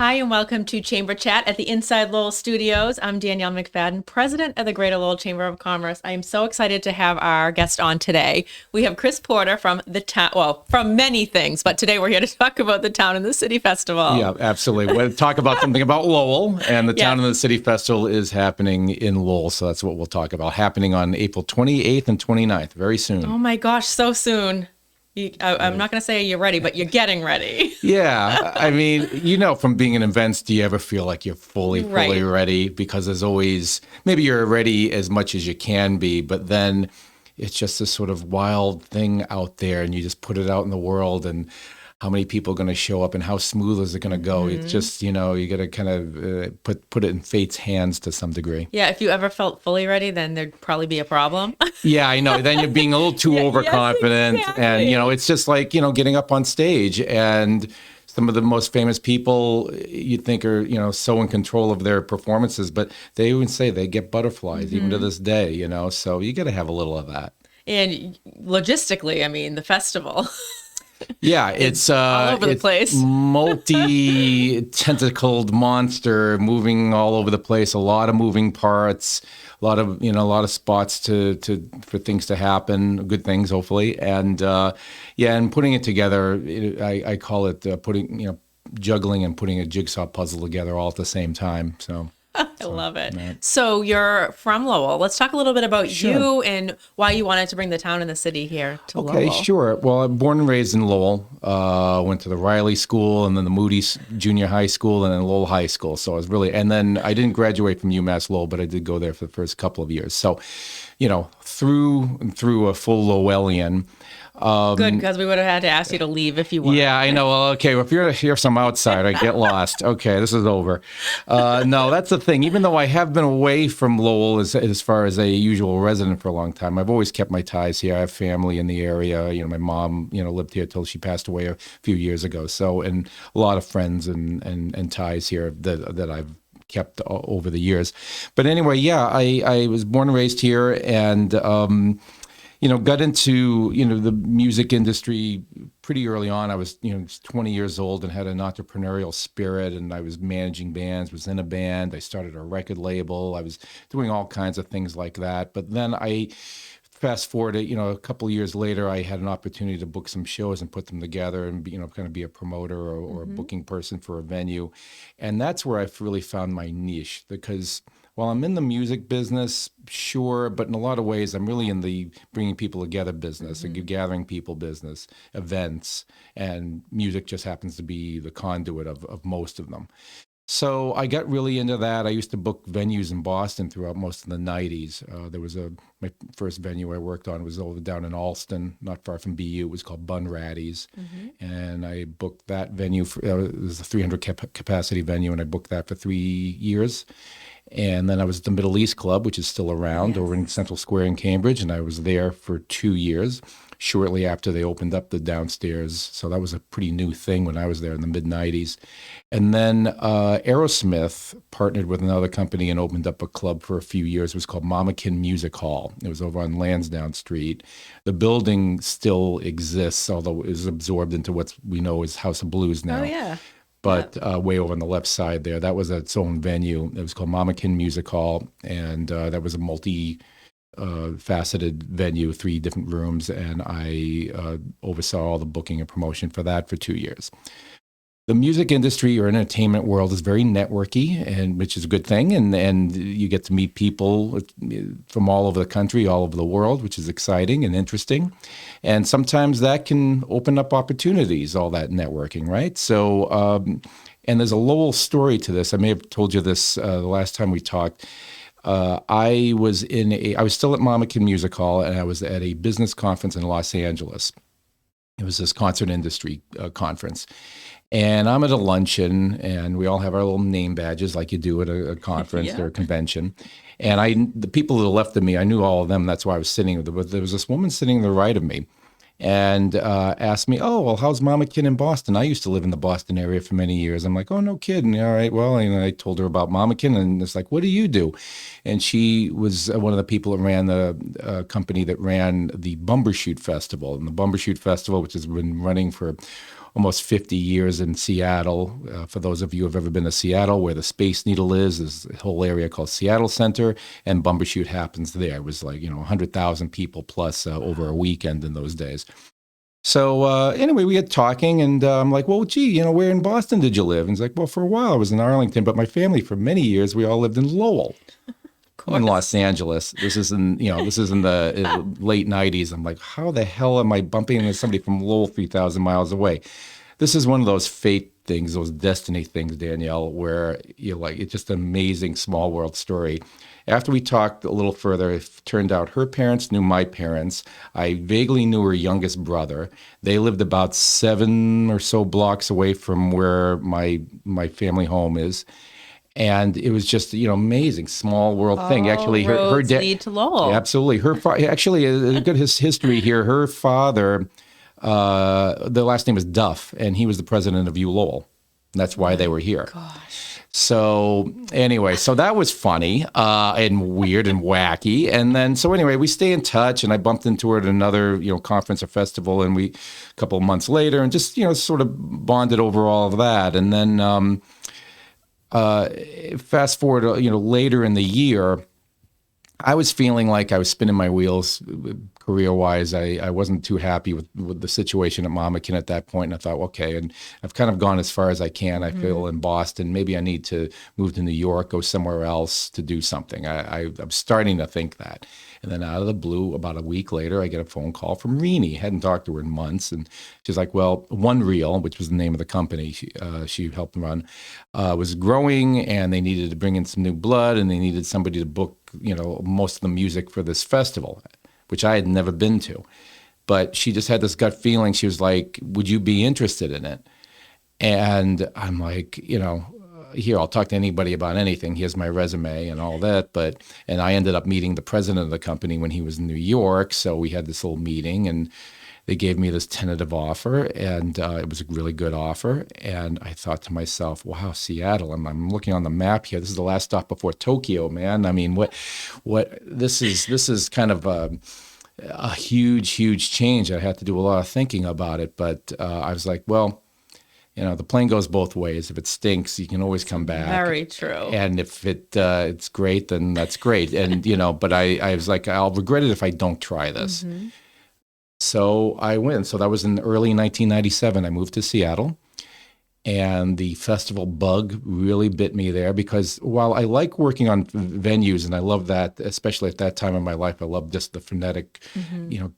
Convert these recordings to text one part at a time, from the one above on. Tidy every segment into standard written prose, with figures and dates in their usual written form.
Hi, and welcome to Chamber Chat at the Inside Lowell Studios. I'm Danielle McFadden, president of the Greater Lowell Chamber of Commerce. I am so excited to have our guest on today. We have Chris Porter from the town, well, from many things, but today we're here to talk about the Town and the City Festival. Yeah, absolutely. We'll talk about something about Lowell, and the Yes. Town and the City Festival is happening in Lowell, so that's what we'll talk about. Happening on April 28th and 29th, very soon. Oh my gosh, so soon. I'm not going to say you're ready, but you're getting ready. Yeah, I mean, from being in events, do you ever feel like you're fully Right. ready? Because there's always, maybe you're ready as much as you can be, but then it's just this sort of wild thing out there, and you just put it out in the world, and how many people are going to show up and how smooth is it going to go? It's just, you got to kind of put it in fate's hands to some degree. Yeah, if you ever felt fully ready, then there'd probably be a problem. Yeah, I know. Then you're being a little too overconfident. Yes, And, exactly. it's just like, getting up on stage and some of the most famous people you think are, so in control of their performances, but they even say they get butterflies even to this day, so you got to have a little of that. And logistically, I mean, the festival. Yeah, it's all over the place. multi-tentacled monster moving all over the place. A lot of moving parts, a lot of spots for things to happen, good things hopefully, and and putting it together. I call it juggling and putting a jigsaw puzzle together all at the same time. I love it. Right. So you're from Lowell. Let's talk a little bit about Sure. you and why you wanted to bring the town and the city here to Okay, Lowell. sure. Well, I'm born and raised in Lowell. Went to the Riley School and then the Moody Junior High School and then Lowell High School. So I was and then I didn't graduate from UMass Lowell, but I did go there for the first couple of years. So, through and through a full Lowellian. Good, because we would have had to ask you to leave if you wanted. Yeah, I know. Well, okay, well, if you're some outsider, I get lost. Okay, this is over. No, that's the thing. Even though I have been away from Lowell as far as a usual resident for a long time, I've always kept my ties here. I have family in the area. My mom, lived here till she passed away a few years ago. So, and a lot of friends and ties here that I've kept over the years. But anyway, yeah, I was born and raised here, and got into, the music industry pretty early on. I was, 20 years old and had an entrepreneurial spirit, and I was managing bands, was in a band. I started a record label. I was doing all kinds of things like that. But then fast forward, a couple of years later, I had an opportunity to book some shows and put them together and, kind of be a promoter or a booking person for a venue. And that's where I've really found my niche, because while I'm in the music business, sure, but in a lot of ways, I'm really in the bringing people together business, like gathering people business, events, and music just happens to be the conduit of most of them. So I got really into that. I used to book venues in Boston throughout most of the 90s. There was my first venue I worked on was over down in Allston, not far from BU. It was called Bun Ratty's. And I booked that venue. It was a 300 capacity venue, and I booked that for 3 years. And then I was at the Middle East Club, which is still around, over in Central Square in Cambridge, and I was there for 2 years, shortly after they opened up the downstairs. So that was a pretty new thing when I was there in the mid-'90s. And then Aerosmith partnered with another company and opened up a club for a few years. It was called Mamakin Music Hall. It was over on Lansdowne Street. The building still exists, although it was absorbed into what we know as House of Blues now. Oh, yeah. But way over on the left side there, that was its own venue. It was called Mamakin Music Hall, and that was a multi-faceted venue, 3 different rooms, and I oversaw all the booking and promotion for that for 2 years. The music industry or entertainment world is very networky, and which is a good thing, and you get to meet people from all over the country, all over the world, which is exciting and interesting. And sometimes that can open up opportunities, all that networking, right? So, and there's a Lowell story to this. I may have told you this the last time we talked. I was still at Mamakin Music Hall, and I was at a business conference in Los Angeles. It was this concert industry conference. And I'm at a luncheon, and we all have our little name badges like you do at a conference or a convention. And the people to the left of me, I knew all of them. That's why I was sitting with them. But there was this woman sitting to the right of me, and asked me, "Oh, well, how's Mama Kid in Boston? I used to live in the Boston area for many years." I'm like, "Oh, no kidding. All right, well," and I told her about Mama Kid, and it's like, "What do you do?" And she was one of the people that ran the company that ran the Bumbershoot Festival. And the Bumbershoot Festival, which has been running for almost 50 years in Seattle. For those of you who have ever been to Seattle, where the Space Needle is a whole area called Seattle Center, and Bumbershoot happens there. It was like, 100,000 people plus over a weekend in those days. So anyway, we get talking, and I'm like, well, gee, where in Boston did you live? And he's like, well, for a while I was in Arlington, but my family for many years, we all lived in Lowell. In Los Angeles. This is in the late 90s. I'm like, how the hell am I bumping into somebody from Lowell 3,000 miles away? This is one of those fate things, those destiny things, Danielle, where you're like, it's just an amazing small world story. After we talked a little further, it turned out her parents knew my parents. I vaguely knew her youngest brother. They lived about 7 or so blocks away from where my family home is. And it was just, amazing small world thing. Actually, her dad lead to Lowell. Absolutely. Actually, a good history here. Her father, the last name is Duff, and he was the president of Lowell. And that's why they were here. Gosh. So anyway, so that was funny and weird and wacky. And then, so anyway, we stay in touch, and I bumped into her at another, conference or festival, and a couple of months later, and just, sort of bonded over all of that. And then, fast forward, later in the year, I was feeling like I was spinning my wheels career-wise. I wasn't too happy with the situation at Mamakin at that point, and I thought, okay, and I've kind of gone as far as I can. I feel in Boston. Maybe I need to move to New York, go somewhere else to do something. I'm starting to think that. And then out of the blue, about a week later, I get a phone call from Renee. Hadn't talked to her in months. And she's like, well, One Reel, which was the name of the company she helped run, was growing, and they needed to bring in some new blood, and they needed somebody to book, most of the music for this festival, which I had never been to. But she just had this gut feeling. She was like, would you be interested in it? And I'm like, here, I'll talk to anybody about anything. Here's my resume and all that. And I ended up meeting the president of the company when he was in New York. So we had this little meeting, and they gave me this tentative offer, and it was a really good offer. And I thought to myself, wow, Seattle. I'm looking on the map here. This is the last stop before Tokyo, man. I mean, this is kind of a huge change. I had to do a lot of thinking about it. But I was like, well, the plane goes both ways. If it stinks, you can always come back. Very true. And if it's great, then that's great. And, but I was like, I'll regret it if I don't try this. Mm-hmm. So I went. So that was in early 1997. I moved to Seattle. And the festival bug really bit me there, because while I like working on venues, and I love that, especially at that time in my life, I love just the frenetic,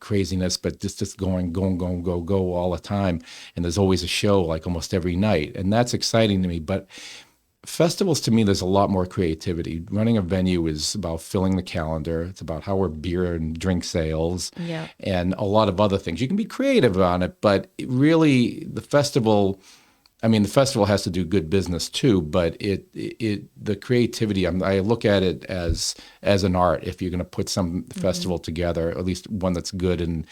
craziness, but just going, go all the time. And there's always a show like almost every night. And that's exciting to me. But festivals, to me, there's a lot more creativity. Running a venue is about filling the calendar. It's about how our beer and drink sales, and a lot of other things. You can be creative on it, but really the festival has to do good business too, but the creativity, I look at it as an art. If you're going to put some festival together, at least one that's good and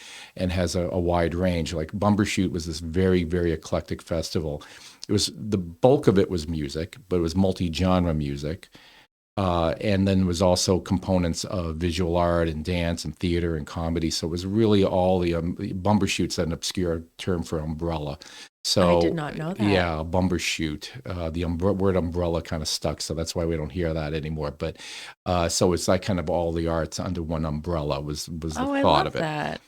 has a wide range. Like Bumbershoot was this very, very eclectic festival. The bulk of it was music, but it was multi-genre music. And then there was also components of visual art and dance and theater and comedy. So it was really all the Bumbershoot's an obscure term for umbrella. So I did not know that. Yeah, Bumbershoot. The word umbrella kind of stuck, so that's why we don't hear that anymore. But so it's like kind of all the arts under one umbrella was the thought of it. That.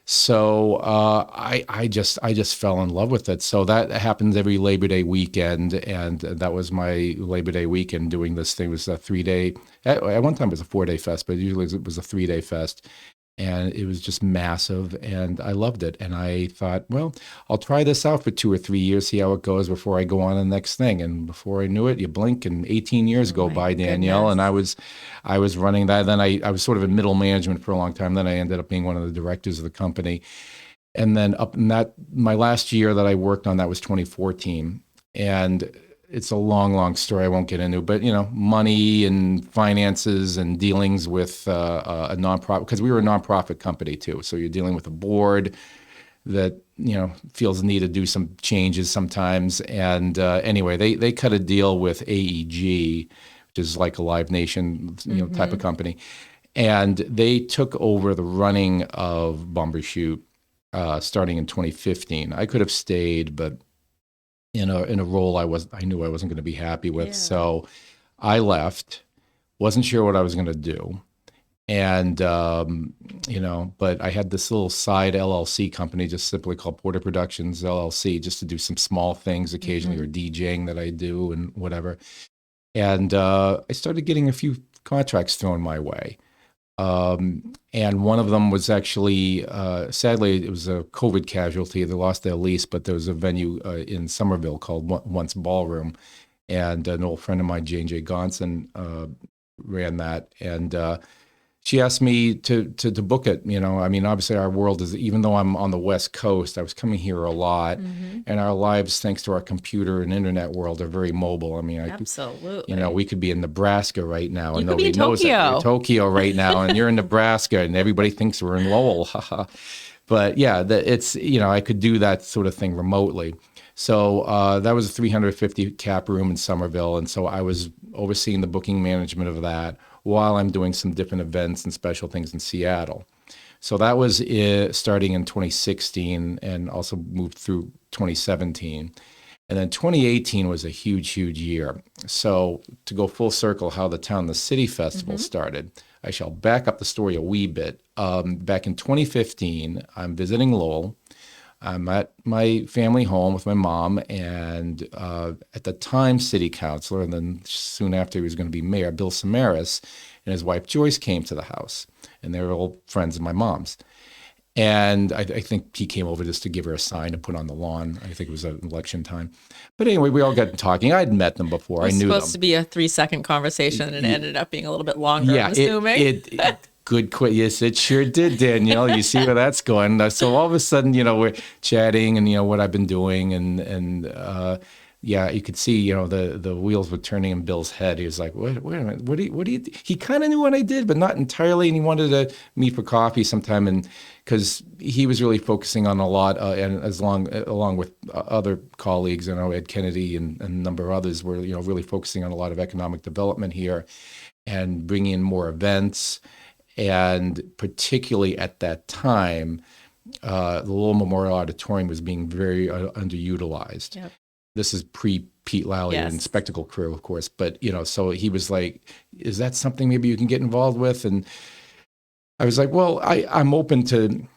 So I just fell in love with it. So that happens every Labor Day weekend, and that was my Labor Day weekend doing this thing. It was a 3-day. At one time it was a 4-day fest, but usually it was a 3-day fest. And it was just massive, and I loved it. And I thought, well, I'll try this out for 2 or 3 years, see how it goes before I go on to the next thing. And before I knew it, you blink, and 18 years go by, Danielle. Goodness. And I was running that. Then I was sort of in middle management for a long time. Then I ended up being one of the directors of the company. And then my last year that I worked on that was 2014. And it's a long story I won't get into, but money and finances and dealings with a nonprofit, because we were a nonprofit company too. So you're dealing with a board that feels the need to do some changes sometimes. And anyway, they cut a deal with AEG, which is like a Live Nation type of company, and they took over the running of Bumbershoot starting in 2015. I could have stayed, but in a role I knew I wasn't going to be happy with. Yeah. So I left, wasn't sure what I was going to do. And, but I had this little side LLC company just simply called Porter Productions LLC, just to do some small things occasionally, or DJing that I do and whatever. And I started getting a few contracts thrown my way. And one of them was actually, sadly, it was a COVID casualty. They lost their lease, but there was a venue in Somerville called Once Ballroom. And an old friend of mine, J Gonson, ran that. And she asked me to book it. I mean, obviously our world is, even though I'm on the West Coast, I was coming here a lot, and our lives, thanks to our computer and internet world, are very mobile. I mean, absolutely. We could be in Nebraska right now, and you could be nobody in knows it. Tokyo. You're Tokyo right now, and you're in Nebraska, and everybody thinks we're in Lowell. But yeah, it's I could do that sort of thing remotely. So that was a 350 cap room in Somerville, and so I was overseeing the booking management of that while I'm doing some different events and special things in Seattle. So that was starting in 2016, and also moved through 2017. And then 2018 was a huge, huge year. So to go full circle, how the Town, the City Festival started, I shall back up the story a wee bit. Back in 2015, I'm visiting Lowell. I'm at my family home with my mom, and at the time, city councilor, and then soon after he was going to be mayor, Bill Samaras, and his wife Joyce came to the house, and they were all friends of my mom's. And I think he came over just to give her a sign to put on the lawn. I think it was an election time. But anyway, we all got talking. I'd met them before. I knew them. It was supposed to be a 3-second conversation, and it ended up being a little bit longer, yeah, I'm assuming. Good quit. Yes, it sure did, Danielle. You see where that's going. So all of a sudden, we're chatting, and what I've been doing, and yeah, you could see, the wheels were turning in Bill's head. He was like, wait a minute, what do you? He kind of knew what I did, but not entirely. And he wanted to meet for coffee sometime, and because he was really focusing on a lot, and along with other colleagues, Ed Kennedy and a number of others were, really focusing on a lot of economic development here, and bringing in more events. And particularly at that time, the Lowell Memorial Auditorium was being very underutilized. Yep. This is pre-Pete Lally and Spectacle Crew, of course. But, so he was like, is that something maybe you can get involved with? And I was like, well, I'm open to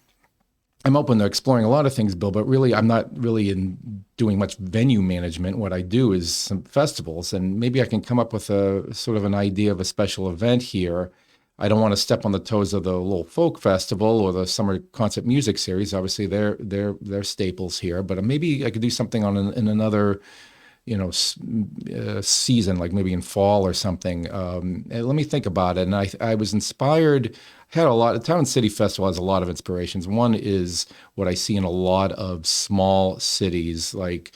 exploring a lot of things, Bill, but really I'm not really in doing much venue management. What I do is some festivals, and maybe I can come up with a sort of an idea of a special event here. I don't want to step on the toes of the Lowell Folk Festival or the Summer Concert Music Series. Obviously, they're staples here. But maybe I could do something in another, season, like maybe in fall or something. Let me think about it. And I was inspired. The Town and City Festival has a lot of inspirations. One is what I see in a lot of small cities, like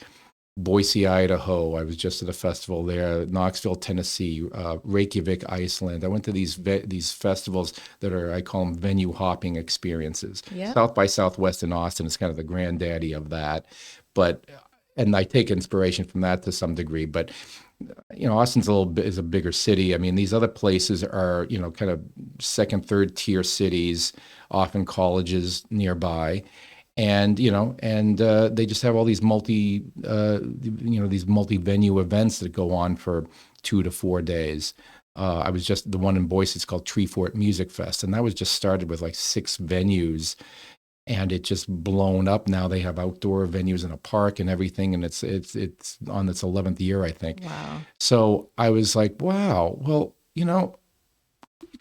Boise, Idaho. I was just at a festival there. Knoxville, Tennessee, Reykjavik, Iceland. I went to these festivals that I call them venue hopping experiences. Yeah. South by Southwest in Austin is kind of the granddaddy of that, and I take inspiration from that to some degree. But Austin's is a bigger city. I mean, these other places are kind of second, third tier cities, often colleges nearby. And they just have all these these multi-venue events that go on for 2 to 4 days. I was just the one in Boise. It's called Tree Fort Music Fest, and that was just started with like 6 venues, and it just blown up. Now they have outdoor venues in a park and everything, and it's on its 11th year, I think. Wow! So I was like, wow. Well, you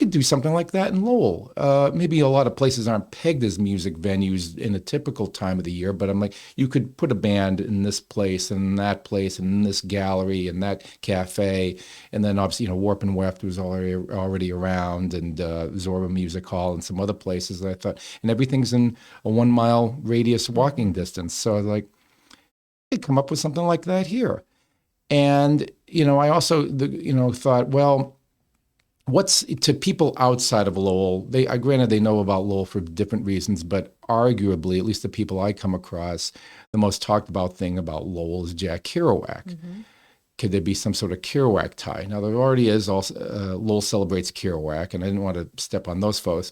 could do something like that in Lowell. Maybe a lot of places aren't pegged as music venues in a typical time of the year, but I'm like, you could put a band in this place and that place and in this gallery and that cafe. And then obviously, Warp and Weft was already around, and Zorba Music Hall and some other places that I thought, and everything's in a 1 mile radius walking distance. So I was like, I could come up with something like that here. And, I also, thought, well, what's to people outside of Lowell? Granted, they know about Lowell for different reasons, but arguably, at least the people I come across, the most talked about thing about Lowell is Jack Kerouac. Mm-hmm. Could there be some sort of Kerouac tie? Now, there already is. Also, Lowell celebrates Kerouac, and I didn't want to step on those folks.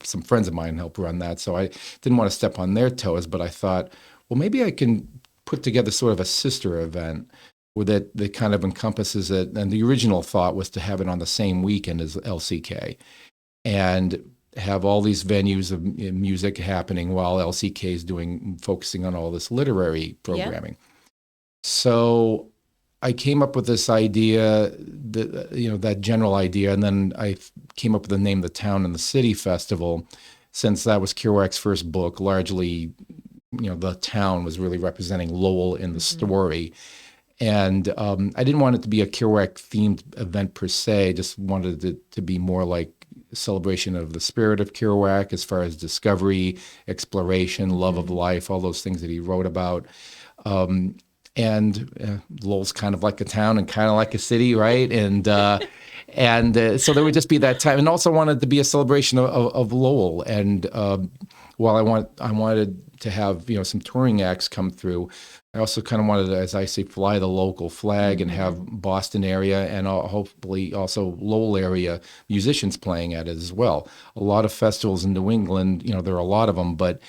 Some friends of mine help run that, so I didn't want to step on their toes. But I thought, well, maybe I can put together sort of a sister event where that kind of encompasses it. And the original thought was to have it on the same weekend as LCK and have all these venues of music happening while LCK is focusing on all this literary programming. Yeah. So I came up with this idea, that general idea, and then I came up with the name of the Town and the City Festival, since that was Kerouac's first book. Largely, the town was really representing Lowell in the story. And I didn't want it to be a Kerouac-themed event per se. I just wanted it to be more like a celebration of the spirit of Kerouac as far as discovery, exploration, love of life, all those things that he wrote about. And Lowell's kind of like a town and kind of like a city, right? And so there would just be that time. And also wanted to be a celebration of Lowell. And while I wanted to have some touring acts come through, I also kind of wanted to, as I say, fly the local flag and have Boston area and hopefully also Lowell area musicians playing at it as well. A lot of festivals in New England, there are a lot of them, but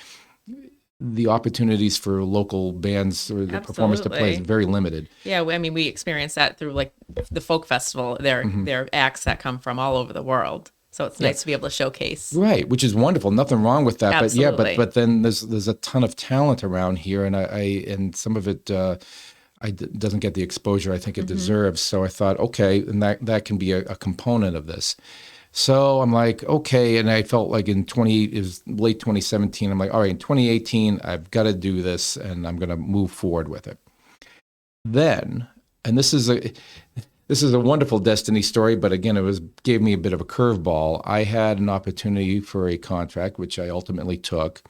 the opportunities for local bands or the performers to play is very limited. Yeah, I mean, we experienced that through like the folk festival. There are acts that come from all over the world. So it's nice to be able to showcase. Right, which is wonderful. Nothing wrong with that. Absolutely. But then there's a ton of talent around here, and some of it doesn't get the exposure I think it deserves. So I thought, okay, and that can be a component of this. So I'm like, okay, and I felt like it was late 2017. I'm like, all right, in 2018, I've got to do this, and I'm going to move forward with it. Then, and this is a wonderful destiny story, but again, gave me a bit of a curveball. I had an opportunity for a contract, which I ultimately took,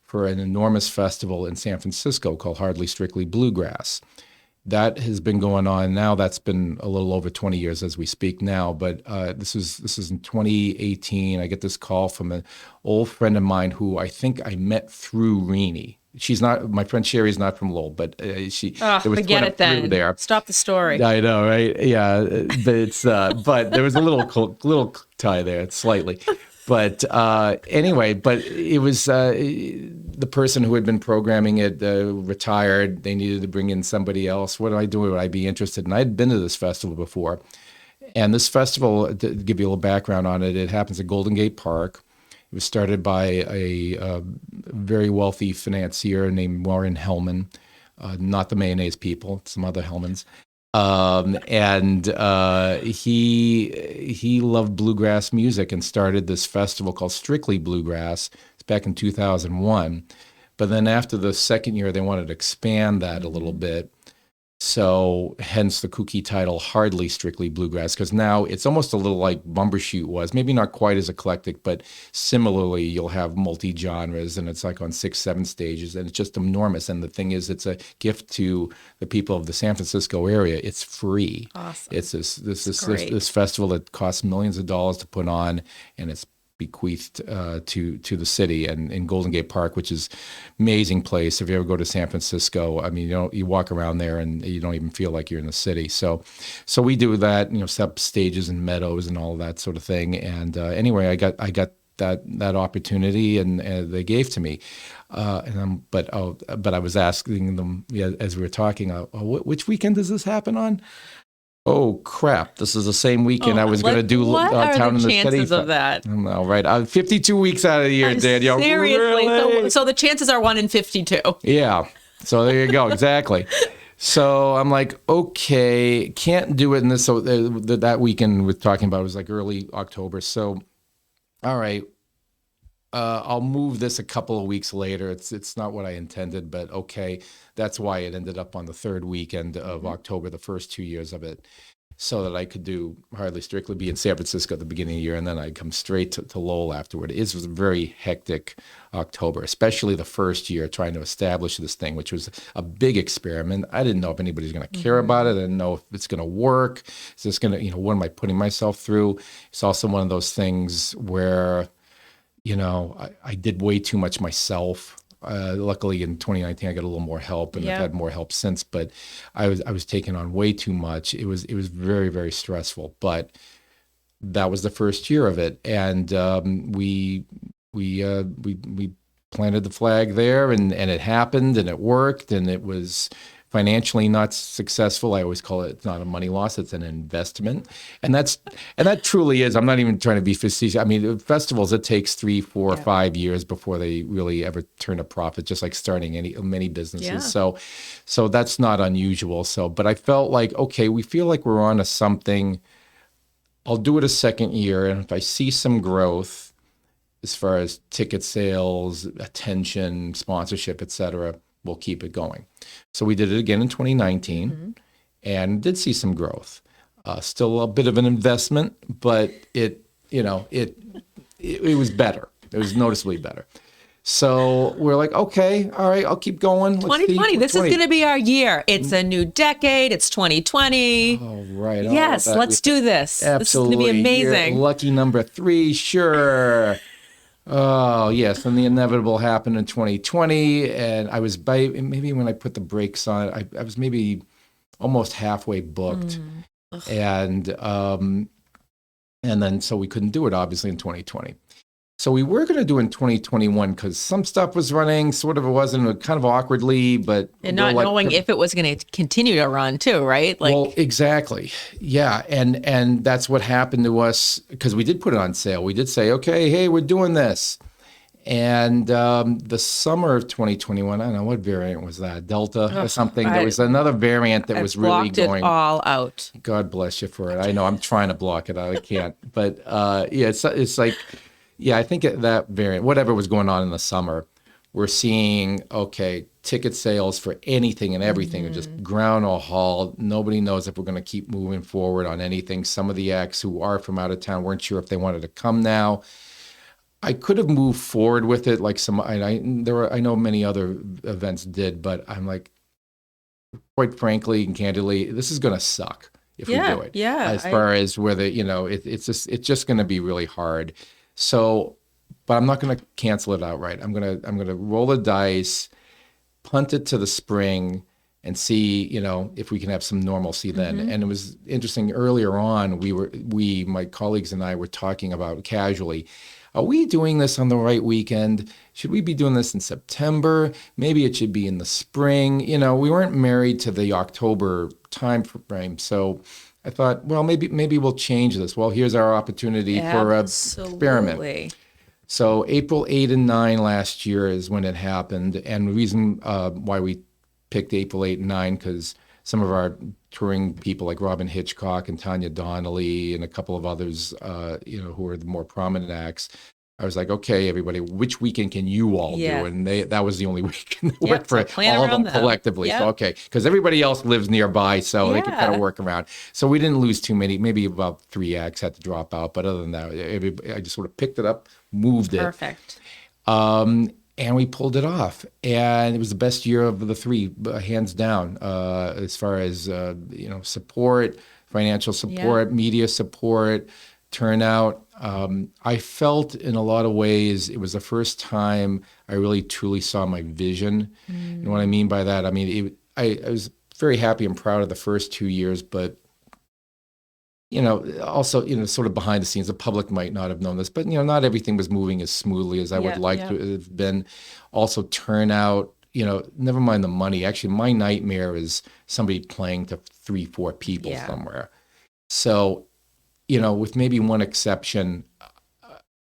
for an enormous festival in San Francisco called Hardly Strictly Bluegrass. That has been going on now. That's been a little over 20 years as we speak now. But this is in 2018. I get this call from an old friend of mine who I think I met through Renee. She's not, my friend Sherry's not from Lowell, but forget it then. There. Stop the story. I know, right? Yeah, but it's but there was a little tie there, slightly. But anyway, but it was the person who had been programming it retired. They needed to bring in somebody else. What do I do? Would I be interested? And I'd been to this festival before. And this festival, to give you a little background on it, it happens at Golden Gate Park. It was started by a very wealthy financier named Warren Hellman, not the mayonnaise people, some other Hellmans. And he loved bluegrass music and started this festival called Strictly Bluegrass. It's back in 2001. But then after the second year, they wanted to expand that a little bit. So hence the kooky title, Hardly Strictly Bluegrass, because now it's almost a little like Bumbershoot was, maybe not quite as eclectic, but similarly you'll have multi-genres and it's like on 6-7 stages and it's just enormous. And the thing is, it's a gift to the people of the San Francisco area. It's free. Awesome. It's this festival that costs millions of dollars to put on, and it's bequeathed to the city and in Golden Gate Park, which is amazing place. If you ever go to San Francisco, I mean, you walk around there and you don't even feel like you're in the city. So we do that, set up stages and meadows and all of that sort of thing. And anyway, I got that opportunity and they gave to me. But I was asking them as we were talking, which weekend does this happen on? Oh crap! This is the same weekend I was going to do Town in the City. What are the chances of that? All right, 52 weeks out of the year, Danielle. Seriously, really? So the chances are 1 in 52. Yeah. So there you go. Exactly. So I'm like, okay, can't do it in this. So that weekend we're talking about was like early October. So, all right, I'll move this a couple of weeks later. It's not what I intended, but okay. That's why it ended up on the third weekend of October, the first 2 years of it, so that I could do Hardly Strictly, be in San Francisco at the beginning of the year, and then I'd come straight to Lowell afterward. It was a very hectic October, especially the first year trying to establish this thing, which was a big experiment. I didn't know if anybody's going to care about it. I didn't know if it's going to work. Is this going to, what am I putting myself through? It's also one of those things where, I did way too much myself. Luckily in 2019 I got a little more help and I've had more help since, but I was taking on way too much. It was very, very stressful, but that was the first year of it. And we planted the flag there, and it happened, and it worked, and it was financially not successful. I always call it, it's not a money loss, it's an investment. And that truly is. I'm not even trying to be facetious. I mean, festivals, it takes 3, 4, 5 years before they really ever turn a profit, just like starting many businesses. Yeah. So that's not unusual. But I felt like, okay, we feel like we're on to something. I'll do it a second year, and if I see some growth as far as ticket sales, attention, sponsorship, et cetera, we'll keep it going. So we did it again in 2019 and did see some growth. Still a bit of an investment, but it was better. It was noticeably better. So we're like, okay, all right, I'll keep going. 2020, this is going to be our year. It's a new decade. It's 2020. Oh, right. Yes, let's do this. Absolutely. This is going to be amazing. Lucky number 3, sure. Oh, yes. And the inevitable happened in 2020. And I was maybe when I put the brakes on it, I was maybe almost halfway booked. And then so we couldn't do it, obviously, in 2020. So we were going to do it in 2021 because some stuff was running, sort of it wasn't, kind of awkwardly, but... And not knowing if it was going to continue to run too, right? Well, exactly. Yeah. And that's what happened to us because we did put it on sale. We did say, okay, hey, we're doing this. And the summer of 2021, I don't know, what variant was that? Delta or something? There was another variant that was really going... blocked it all out. God bless you for it. I know I'm trying to block it. I can't. But yeah, it's like... Yeah, I think that variant, whatever was going on in the summer, we're seeing, okay, ticket sales for anything and everything are just ground or halt. Nobody knows if we're going to keep moving forward on anything. Some of the acts who are from out of town weren't sure if they wanted to come now. I could have moved forward with it, like I know many other events did, but I'm like, quite frankly and candidly, this is going to suck if we do it. Yeah. As far as whether, it's just going to be really hard. So, but I'm not going to cancel it outright. I'm going to roll the dice, punt it to the spring, and see, if we can have some normalcy then. And it was interesting. Earlier on, my colleagues and I were talking about casually, are we doing this on the right weekend? Should we be doing this in September? Maybe it should be in the spring. We weren't married to the October time frame, so. I thought, well, maybe we'll change this. Well, here's our opportunity for an experiment. So April 8 and 9 last year is when it happened. And the reason why we picked April 8 and 9, because some of our touring people like Robin Hitchcock and Tanya Donnelly and a couple of others, who are the more prominent acts, I was like, okay, everybody, which weekend can you all do? And that was the only weekend that worked for all of them collectively. So, okay, because everybody else lives nearby, so they could kind of work around. So we didn't lose too many, maybe about 3 acts had to drop out. But other than that, I just sort of picked it up, moved it. Perfect. And we pulled it off. And it was the best year of the 3, hands down, as far as, support, financial support, media support, turnout. I felt in a lot of ways it was the first time I really truly saw my vision. And what I mean by that, I was very happy and proud of the first 2 years, but also, sort of behind the scenes, the public might not have known this, but not everything was moving as smoothly as I would like to have been. Also turnout, never mind the money. Actually, my nightmare is somebody playing to 3, 4 people somewhere. So, with maybe one exception,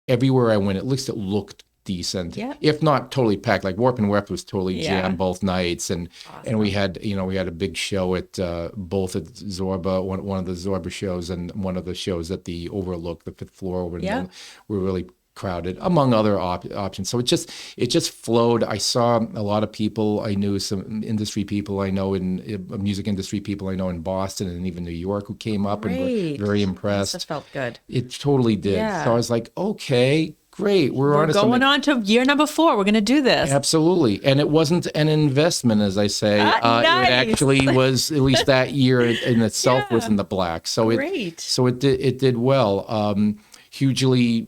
everywhere I went, at least it looked decent, if not totally packed. Like Warp and Weft was totally jammed both nights, and we had a big show at both at Zorba, one of the Zorba shows, and one of the shows at the Overlook, the 5th floor over there. We're really crowded, among other options. So it just flowed. I saw a lot of people I knew, some industry people I know in music industry people I know in Boston and even New York who came up and were very impressed. That felt good. It totally did. So I was like, okay, great. We're going on to year number 4. We're going to do this. Absolutely. And it wasn't an investment, as I say. Nice. It actually was, at least that year in itself was in the black. So it did well. Hugely,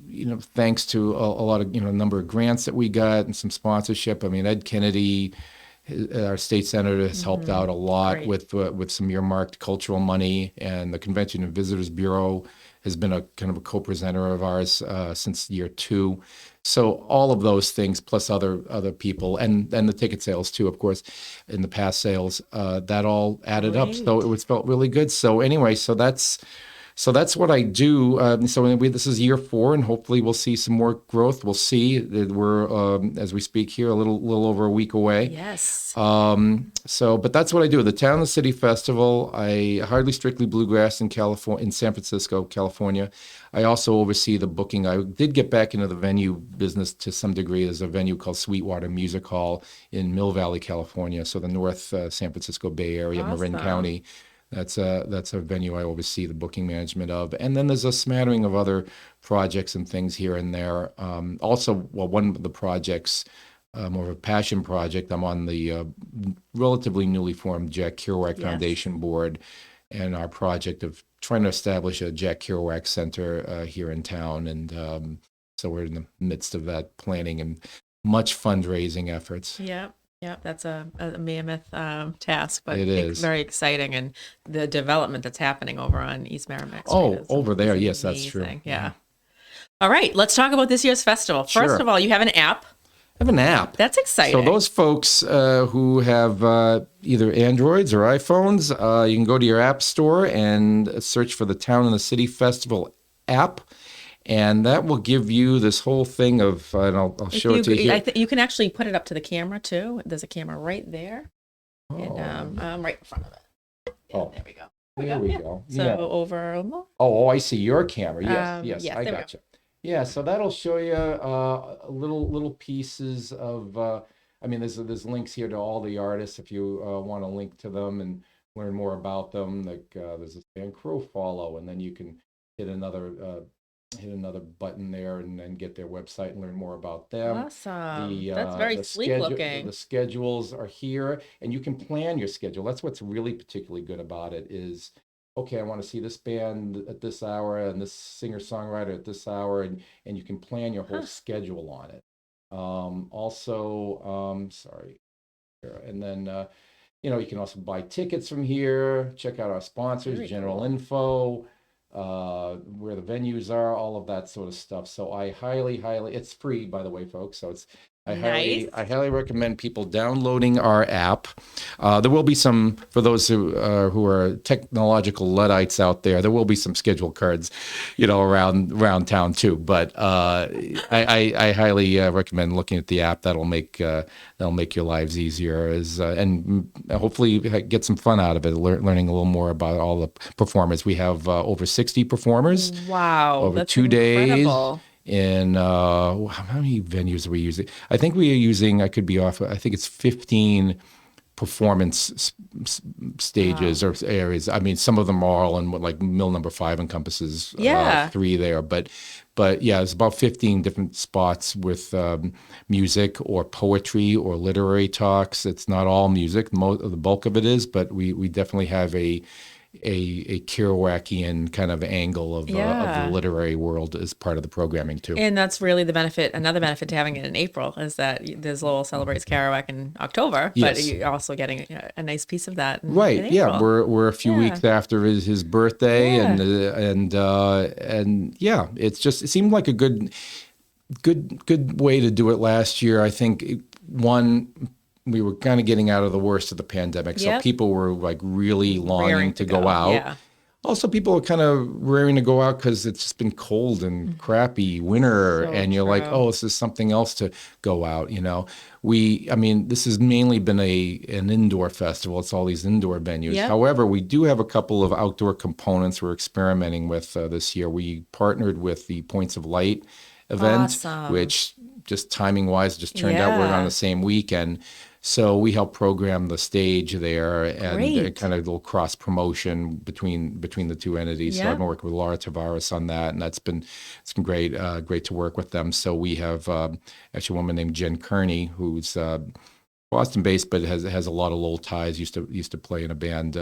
thanks to a lot of, a number of grants that we got and some sponsorship. Ed Kennedy Our state senator has helped out a lot Great. with some earmarked cultural money, and the Convention and Visitors Bureau has been a kind of a co-presenter of ours since year 2. So all of those things, plus other people, and the ticket sales too, of course, in the past sales, that all added up. So it was felt really good. So anyway, so that's what I do. So anyway, this is year 4, and hopefully we'll see some more growth. We'll see. We're as we speak here, a little over a week away. Yes. But that's what I do. The Town and the City Festival. I hardly strictly bluegrass in California, in San Francisco, California. I also oversee the booking. I did get back into the venue business to some degree. There's a venue called Sweetwater Music Hall in Mill Valley, California. So the North San Francisco Bay Area, Marin Awesome. County. That's a venue I oversee the booking management of. And then there's a smattering of other projects and things here and there. Also, well, one of the projects, more of a passion project, I'm on the relatively newly formed Jack Kerouac Yes. Foundation board, and our project of trying to establish a Jack Kerouac Center here in town. And so we're in the midst of that planning and much fundraising efforts. Yep. Yep. That's a mammoth task, but It is. very exciting. And the development that's happening over on East Merrimack Street Oh, is over there. is Yes, that's true. amazing. Yeah. All right. Let's talk about this year's festival. First Sure. of all, you have an app. I have an app. That's exciting. So those folks who have either Androids or iPhones, you can go to your app store and search for the Town and the City Festival app, and that will give you this whole thing of, and I'll show it to you here. You can actually put it up to the camera too. There's a camera right there, Oh, and right in front of it. Yeah, Oh. there we go. there we Yeah. go. So Yeah. over. Oh, I see your camera. Yes, yes, yes, I there we got you. Yeah, so that'll show you little pieces of. I mean, there's links here to all the artists if you want to link to them and learn more about them. Like there's this band Crow Follow, and then you can hit another button there and then get their website and learn more about them. Awesome. That's very sleek looking. The schedules are here, and you can plan your schedule. That's what's really particularly good about it is, okay, I want to see this band at this hour and this singer-songwriter at this hour, and you can plan your whole schedule on it. Sorry, and then you can also buy tickets from here. Check out our sponsors, Very general cool. info, where the venues are, all of that sort of stuff. So I highly, it's free, by the way, folks. So Nice. I highly recommend people downloading our app. There will be some, for those who are technological Luddites out there, there will be some schedule cards, around town too. But I highly recommend looking at the app. That'll make your lives easier, and hopefully get some fun out of it, learning a little more about all the performers. We have over 60 performers. Wow. Over That's 2 days. incredible. In how many venues are we using? I think we are using, I could be off, I think it's 15 performance stages or areas. I mean, some of them are all in what, like mill number 5 encompasses Yeah. 3 there. But yeah, it's about 15 different spots with music or poetry or literary talks. It's not all music. The bulk of it is, but we definitely have a Kerouacian kind of angle of the literary world as part of the programming too. And that's really another benefit to having it in April is that there's Lowell celebrates Kerouac in October, but Yes. you're also getting a nice piece of that in Right. Yeah. April. We're a few Yeah. weeks after his birthday, Yeah. and yeah, it seemed like a good way to do it last year. I think we were kind of getting out of the worst of the pandemic, so Yep. people were like really longing Raring to go out. Yeah. Also, people are kind of raring to go out because it's just been cold and crappy winter, So and you're like, true. oh, this is something else to go out. This has mainly been an indoor festival. It's all these indoor venues. Yep. However, we do have a couple of outdoor components we're experimenting with this year. We partnered with the Points of Light event, Awesome. which just timing wise just turned out we're on Yeah. the same weekend. So we help program the stage there, and Great. kind of a little cross promotion between the two entities. So Yeah. I've been working with Laura Tavares on that, and it's been great to work with them. So we have actually a woman named Jen Kearney, who's Boston based, but has a lot of Lowell ties. Used to play in a band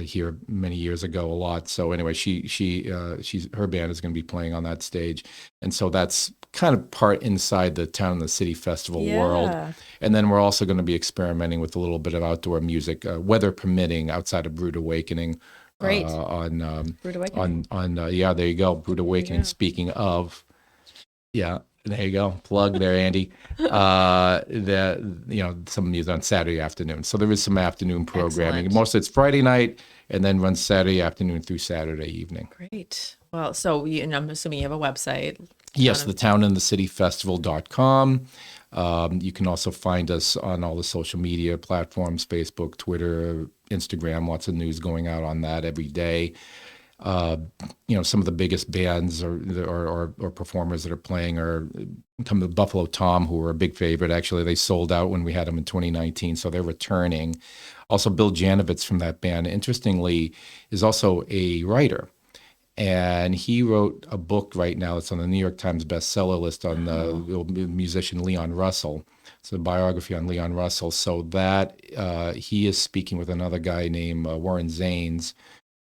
here many years ago a lot. So anyway, she's her band is going to be playing on that stage, and so that's kind of part inside the Town and the City Festival world. Yeah. And then we're also going to be experimenting with a little bit of outdoor music, weather permitting, outside of Brood Awakening. Great. On Rude Awakening. yeah, there you go, Brood Awakening. go. Speaking of, yeah, there you go. Plug there, Andy. Some music on Saturday afternoon. So there is some afternoon programming. Excellent. Mostly it's Friday night and then runs Saturday afternoon through Saturday evening. Great. Well, so and I'm assuming you have a website. Yes, the townandthecityfestival.com. You can also find us on all the social media platforms, Facebook, Twitter, Instagram, lots of news going out on that every day. Some of the biggest bands or performers that are playing are some of the Buffalo Tom, who were a big favorite. Actually, they sold out when we had them in 2019, so they're returning. Also, Bill Janovitz from that band, interestingly, is also a writer. And he wrote a book right now that's on the New York Times bestseller list on the musician Leon Russell. It's a biography on Leon Russell. So that he is speaking with another guy named Warren Zanes,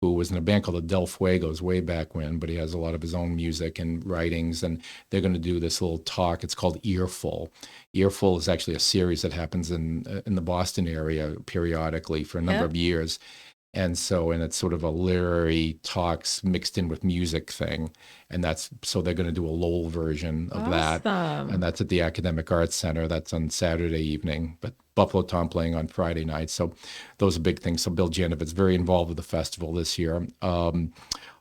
who was in a band called the Del Fuegos way back when, but he has a lot of his own music and writings, and they're going to do this little talk. It's called Earful. Earful is actually a series that happens in the Boston area periodically for a number of years. And it's sort of a literary talks mixed in with music thing. And so they're going to do a Lowell version of that. And that's at the Academic Arts Center. That's on Saturday evening, but Buffalo Tom playing on Friday night. So those are big things. So Bill Janovitz very involved with the festival this year.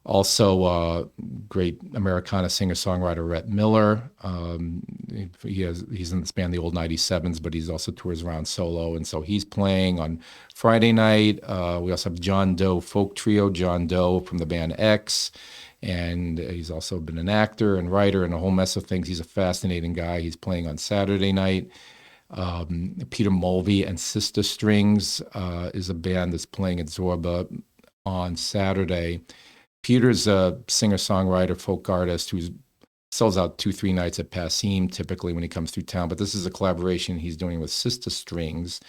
Also, great Americana singer-songwriter Rhett Miller. He's in this band, the Old 97s, but he's also tours around solo, and so he's playing on Friday night. We also have John Doe folk trio, John Doe from the band X, and he's also been an actor and writer and a whole mess of things. He's a fascinating guy. He's playing on Saturday night. Peter Mulvey and Sister Strings is a band that's playing at Zorba on Saturday. Peter's a singer-songwriter, folk artist who sells out 2-3 nights at Passim typically when he comes through town. But this is a collaboration he's doing with Sister Strings,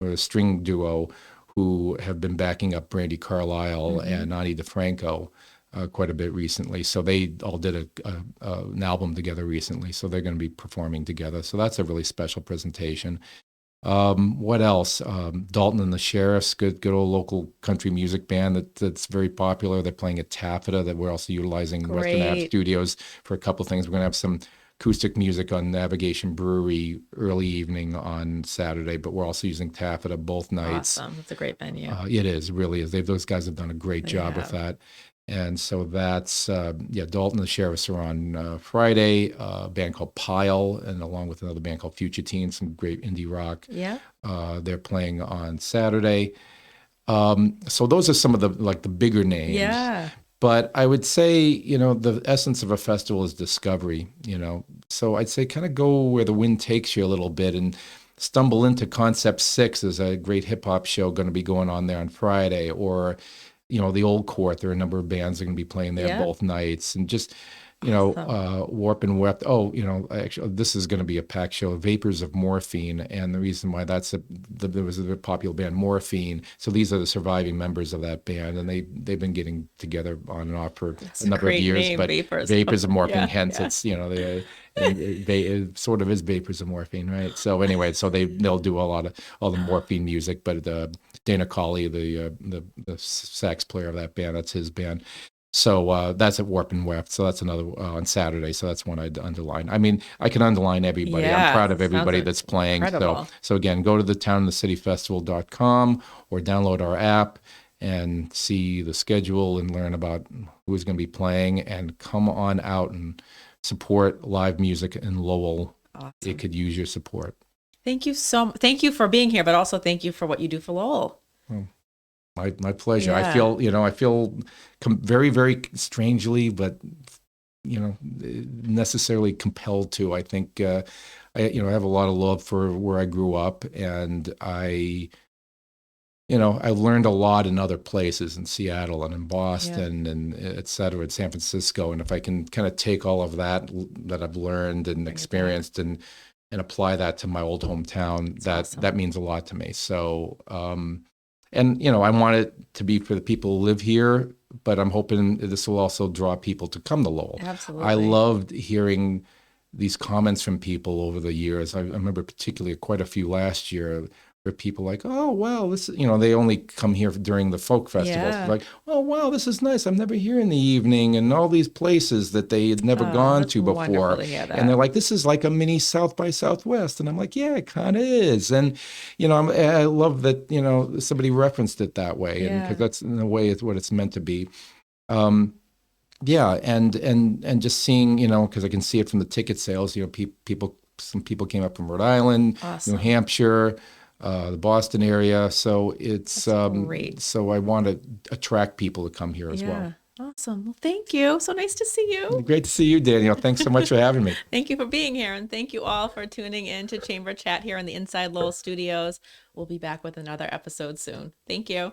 or a string duo who have been backing up Brandy Carlisle and Ani DeFranco quite a bit recently. So they all did an album together recently. So they're going to be performing together. So that's a really special presentation. What else? Dalton and the Sheriffs, good old local country music band that's very popular. They're playing at Taffeta. That we're also utilizing Western Ave Studios for a couple of things. We're going to have some acoustic music on Navigation Brewery early evening on Saturday, but we're also using Taffeta both nights. Awesome. It's a great venue. It is, it really is. Those guys have done a great job with that. And so that's, Dalton and the Sheriffs are on Friday, a band called Pile, and along with another band called Future Teens, some great indie rock. Yeah. They're playing on Saturday. So those are some of the bigger names. Yeah. But I would say, the essence of a festival is discovery, So I'd say kind of go where the wind takes you a little bit and stumble into Concept 6. There's a great hip hop show going to be going on there on Friday, or the Old Court. There are a number of bands that are going to be playing there both nights, and just Warp and Wept. Actually, this is going to be a packed show. Vapors of Morphine, and the reason why there was a popular band, Morphine. So these are the surviving members of that band, and they've been getting together on and off for a number of years. Name, but Vapors of Morphine, hence it's it sort of is Vapors of Morphine, right? So anyway, they'll do all the Morphine music, but Dana Colley, the sax player of that band, that's his band. So that's at Warp and Weft. So that's another on Saturday. So that's one I'd underline. I mean, I can underline everybody. I'm proud of everybody that's playing. Incredible. So again, go to the townandthecityfestival.com or download our app and see the schedule and learn about who's going to be playing, and come on out and support live music in Lowell. Awesome. It could use your support. Thank you for being here, but also thank you for what you do for Lowell. My pleasure. Yeah. I feel very, very strangely, but necessarily compelled to. I think I have a lot of love for where I grew up, and I've learned a lot in other places, in Seattle and in Boston and et cetera, in San Francisco. And if I can kind of take all of that I've learned and experienced and apply that to my old hometown, that means a lot to me. So. And, I want it to be for the people who live here, but I'm hoping this will also draw people to come to Lowell. Absolutely. I loved hearing these comments from people over the years. I remember particularly quite a few last year where people like, oh, wow, this is, they only come here during the folk festivals. Yeah. Like, oh, wow, this is nice. I'm never here in the evening, and all these places that they had never gone That's to wonderful before. to hear that. And they're like, this is like a mini South by Southwest. And I'm like, yeah, it kind of is. And, I love that, somebody referenced it that way. And because that's in a way it's what it's meant to be. Yeah, and just seeing, because I can see it from the ticket sales, some people came up from Rhode Island, Awesome. New Hampshire, the Boston area. So it's great. so I want to attract people to come here as well. Awesome. Well, thank you. So nice to see you. Great to see you, Danielle. Thanks so much for having me. Thank you for being here, and thank you all for tuning in to Chamber Chat here in the Inside Lowell Studios. We'll be back with another episode soon. Thank you.